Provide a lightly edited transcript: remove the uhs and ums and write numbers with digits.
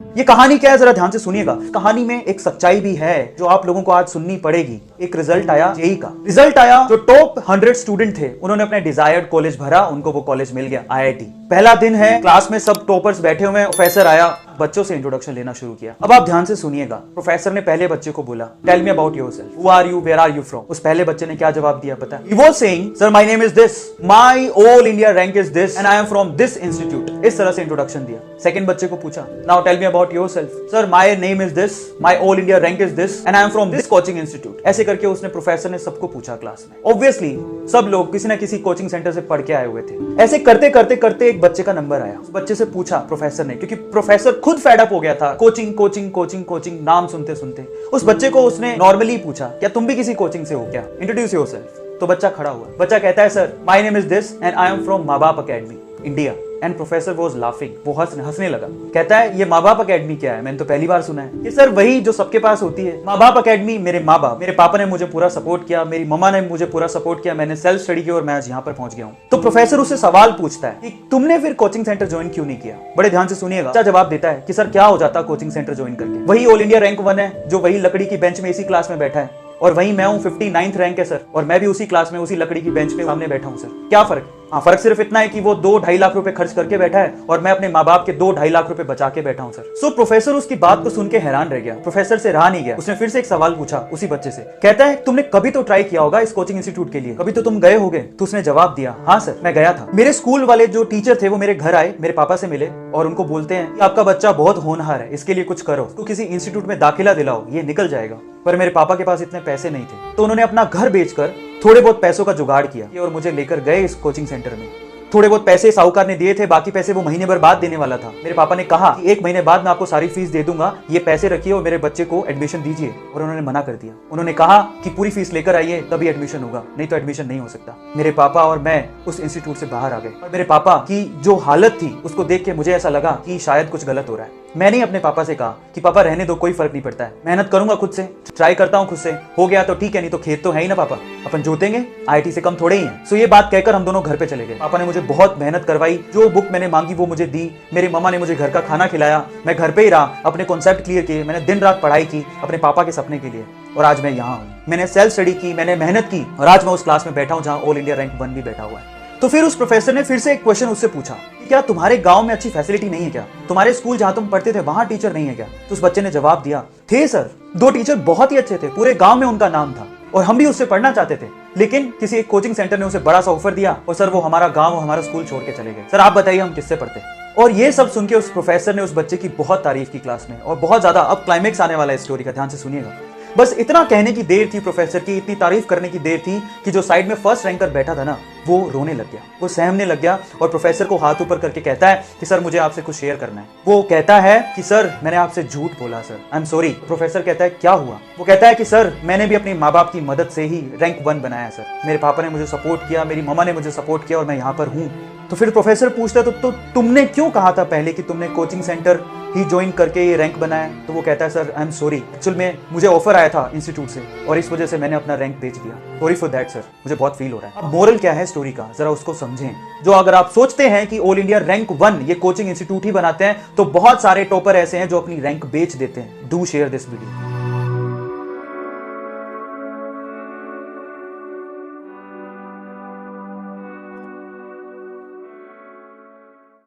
ये कहानी क्या है जरा ध्यान से सुनिएगा। कहानी में एक सच्चाई भी है जो आप लोगों को आज सुननी पड़ेगी। एक रिजल्ट आया जेईई का। रिजल्ट आया, जो टॉप 100 स्टूडेंट थे उन्होंने अपने डिजायर्ड कॉलेज भरा, उनको वो कॉलेज मिल गया, आईआईटी। पहला दिन है, क्लास में सब टॉपर्स बैठे हुए हैं। प्रोफेसर आया, बच्चों से इंट्रोडक्शन लेना शुरू किया। अब आप ध्यान से सुनिएगा। प्रोफेसर ने पहले बच्चे को बोला, tell me about yourself, who are you, where are you from. उस पहले बच्चे ने क्या जवाब दिया पता है? He was saying, sir my name is this, my all India rank is this and I am from this institute. इस तरह से इंट्रोडक्शन दिया। सेकंड बच्चे को पूछा, now tell me about yourself, sir my name is this, my all India rank is this and I am from this coaching institute. ऐसे करके उसने प्रोफेसर ने सबको पूछा क्लास में। ऑब्वियसली सब लोग किसी ना किसी कोचिंग सेंटर से पढ़ के आए हुए थे। ऐसे करते करते करते एक बच्चे का नंबर आया। उस बच्चे से पूछा प्रोफेसर ने, क्योंकि प्रोफेसर खुद फेड अप हो गया था कोचिंग कोचिंग कोचिंग कोचिंग नाम सुनते सुनते। उस बच्चे को उसने नॉर्मली पूछा, क्या तुम भी किसी कोचिंग से हो क्या, इंट्रोड्यूस योरसेल्फ। तो बच्चा खड़ा हुआ। बच्चा कहता है, sir my name is this and I am from माँ बाप academy India. And professor was laughing, वो हंसने लगा। कहता है, ये माँ बाप अकेडमी क्या है, मैंने तो पहली बार सुना है। ये सर वही जो सबके पास होती है, माँ बाप अकेडमी। मेरे माँ बाप, मेरे पापा ने मुझे पूरा सपोर्ट किया, मेरी मम्मा ने मुझे पूरा सपोर्ट किया, मैंने सेल्फ स्टडी की और मैं आज यहाँ पर पहुंच गया हूँ। तो प्रोफेसर उससे सवाल पूछता है कि तुमने फिर कोचिंग सेंटर ज्वाइन क्यों नहीं किया। बड़े ध्यान से सुनिएगा। अच्छा जवाब देता है कि सर क्या हो जाता कोचिंग सेंटर ज्वाइन करके, वही ऑल इंडिया रैंक 1 है, जो वही लकड़ी की बेंच में इसी क्लास में बैठा है, और वहीं मैं हूं 59th रैंक है सर, और मैं भी उसी क्लास में उसी लकड़ी की बेंच पे सामने बैठा हूं सर। क्या फर्क है? हाँ, फर्क सिर्फ इतना है कि वो 2-2.5 लाख रुपए खर्च करके बैठा है और मैं अपने माँ बाप के 2-2.5 लाख रुपए बचा के बैठा हूं सर। सो प्रोफेसर उसकी बात को सुन के हैरान रह गया। प्रोफेसर से रहा नहीं गया। उसने फिर से एक सवाल पूछा उसी बच्चे से। कहता है, तुमने कभी तो ट्राई किया होगा इस कोचिंग इंस्टीट्यूट के लिए, कभी तो तुम गए होगे। तो उसने जवाब दिया, हाँ सर मैं गया था। मेरे स्कूल वाले जो टीचर थे वो मेरे घर आए, मेरे पापा से मिले और उनको बोलते हैं कि आपका बच्चा बहुत होनहार है, इसके लिए कुछ करो, तो किसी इंस्टीट्यूट में दाखिला दिलाओ, ये निकल जाएगा। पर मेरे पापा के पास इतने पैसे नहीं थे, तो उन्होंने अपना घर बेचकर थोड़े बहुत पैसों का जुगाड़ किया और मुझे लेकर गए इस कोचिंग सेंटर में। थोड़े बहुत पैसे साहूकार ने दिए थे, बाकी पैसे वो महीने भर बाद देने वाला था। मेरे पापा ने कहा कि 1 महीने बाद मैं आपको सारी फीस दे दूंगा, ये पैसे रखिए और मेरे बच्चे को एडमिशन दीजिए। और उन्होंने मना कर दिया। उन्होंने कहा कि पूरी फीस लेकर आइए तभी एडमिशन होगा, नहीं तो एडमिशन नहीं हो सकता। मेरे पापा और मैं उस इंस्टीट्यूट से बाहर आ गए और मेरे पापा की जो हालत थी उसको देख के मुझे ऐसा लगा कि शायद कुछ गलत हो रहा है। मैंने अपने पापा से कहा कि पापा रहने दो, कोई फर्क नहीं पड़ता है, मेहनत करूंगा खुद से, ट्राई करता हूं खुद से, हो गया तो ठीक है, नहीं तो खेत तो है ही ना पापा, अपन जोतेंगे, आईआईटी से कम थोड़े ही हैं। सो ये बात कहकर हम दोनों घर पे चले गए। पापा ने मुझे बहुत मेहनत करवाई, जो बुक मैंने मांगी वो मुझे दी, मेरी मम्मा ने मुझे घर का खाना खिलाया, मैं घर पे ही रहा, अपने कॉन्सेप्ट क्लियर किए, मैंने दिन रात पढ़ाई की अपने पापा के सपने के लिए, और आज मैं यहाँ हूँ। मैंने सेल्फ स्टडी की, मैंने मेहनत की और आज मैं उस क्लास में बैठा हूँ जहाँ ऑल इंडिया रैंक 1 भी बैठा हुआ है। तो फिर उस प्रोफेसर ने फिर से एक क्वेश्चन उससे पूछा, क्या तुम्हारे गांव में अच्छी फैसिलिटी नहीं है क्या, तुम्हारे स्कूल जहां तुम पढ़ते थे वहां टीचर नहीं है क्या। तो उस बच्चे ने जवाब दिया, थे सर, 2 टीचर बहुत ही अच्छे थे, पूरे गांव में उनका नाम था और हम भी उससे पढ़ना चाहते थे, लेकिन किसी एक कोचिंग सेंटर ने उसे बड़ा सा ऑफर दिया और सर वो हमारा गांव और हमारा स्कूल छोड़ के चले गए। सर आप बताइए हम किससे पढ़ते। और ये सब सुन के उस प्रोफेसर ने उस बच्चे की बहुत तारीफ की क्लास में, और बहुत ज्यादा। अब क्लाइमेक्स आने वाला है स्टोरी का, ध्यान से सुनिएगा। बस इतना कहने की देर थी प्रोफेसर की, इतनी तारीफ करने की देर थी कि जो साइड में फर्स्ट रैंकर बैठा था ना, वो रोने लग गया, वो सहमने लग गया और प्रोफेसर को हाथ ऊपर करके कहता है कि सर मुझे आपसे कुछ शेयर करना है। वो कहता है कि सर मैंने आपसे झूठ बोला sir, I am sorry. Professor कहता है क्या हुआ। वो कहता है कि सर मैंने भी अपने माँ बाप की मदद से ही रैंक 1 बनाया सर, मेरे पापा ने मुझे सपोर्ट किया, मेरी मम्मा ने मुझे सपोर्ट किया और मैं यहाँ पर हूँ। तो फिर प्रोफेसर पूछता है, तो तुमने क्यों कहा था पहले कि तुमने कोचिंग सेंटर ही ज्वाइन करके ये रैंक बनाया। तो वो कहता है, sir I am sorry, actual में मुझे ऑफर आया था इंस्टीट्यूट से और इस वजह से मैंने अपना रैंक बेच दिया, सॉरी फॉर दैट सर, मुझे बहुत फील हो रहा है। अब मोरल क्या है स्टोरी का, जरा उसको समझें। जो अगर आप सोचते हैं कि ऑल इंडिया रैंक 1 ये कोचिंग इंस्टीट्यूट ही बनाते हैं, तो बहुत सारे टॉपर ऐसे हैं जो अपनी रैंक बेच देते हैं। Do share this video.